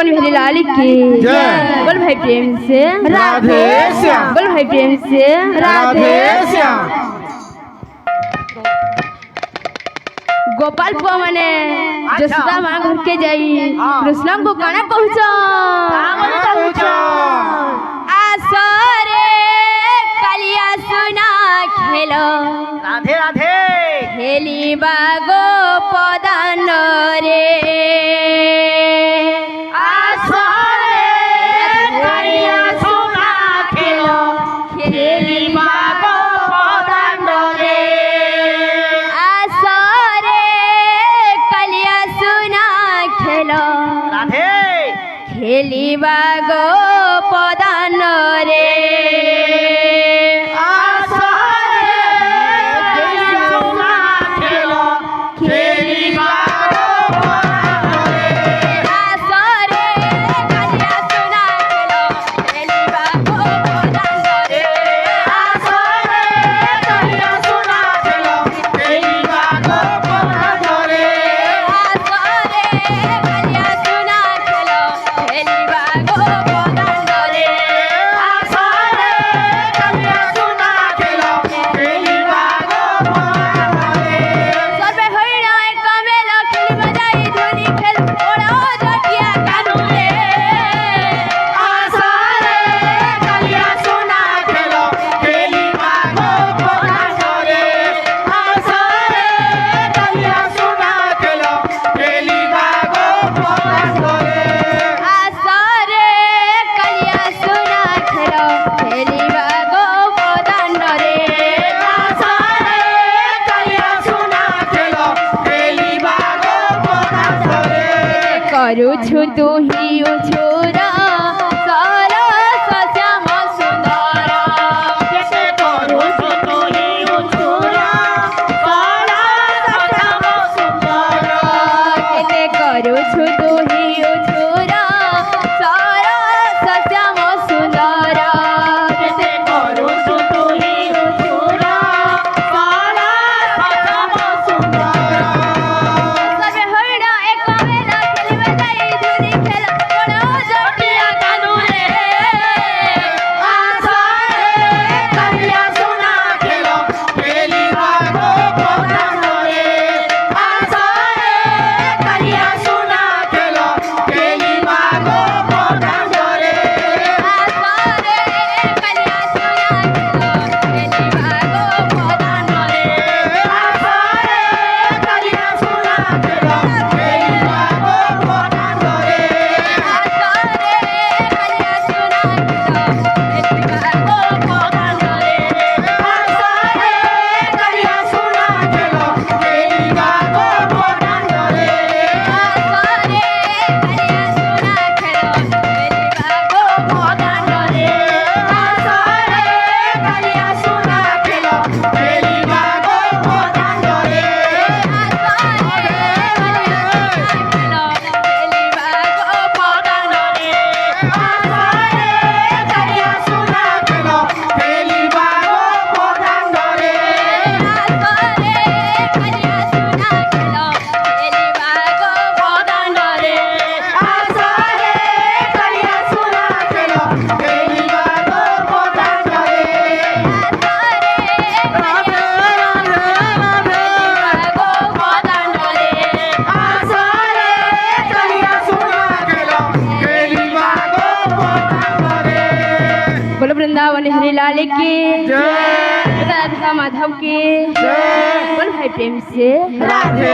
मेरी लाली की बोल भाई प्रेम से राधे श्याम। बोल भाई प्रेम से राधे श्याम। गोपाल पुआ मने जसोदा माँ घर के जाई कृष्ण को गाना कहूचा आसरे कालिया सुना खेलो राधे राधे खेली बागो पदान रे खेलिबा गो पदान रे करुछु तू ही उछुरा सारा सश्याम सुंदर कैसे करुछु तू ही उछुरा सारा सश्याम सुंदर कैसे करुछु तू ही उछुरा सारा सश्याम सुंदर कैसे करुछु तू ही उछुरा सारा सश्याम सुंदर सबे होइडा एक बेला खेलबे जाई धुनी खेल बड़ो जटिया कानू रे आसारे कलिया सुना खेलो खेली बागो पदान रे आसारे कलिया सुना खेलो खेली बागो पदान रे आसारे कलिया सुना खेलो खेली बागो पदान रे आसारे कलिया सुना खेलो खेली बागो पदान रे आसारे कलिया सुना खेलो खेली बागो पदान रे आसारे कलिया सुना खेलो खेली बागो पदान रे आसारे कलिया सुना खेलो खेली बागो पदान रे आसारे कलिया सुना खेलो खेली बागो पदान रे बोलो वृंदावन हरि लाल की जय। राधा माधव की जय। बोल भाई प्रेम से राधे।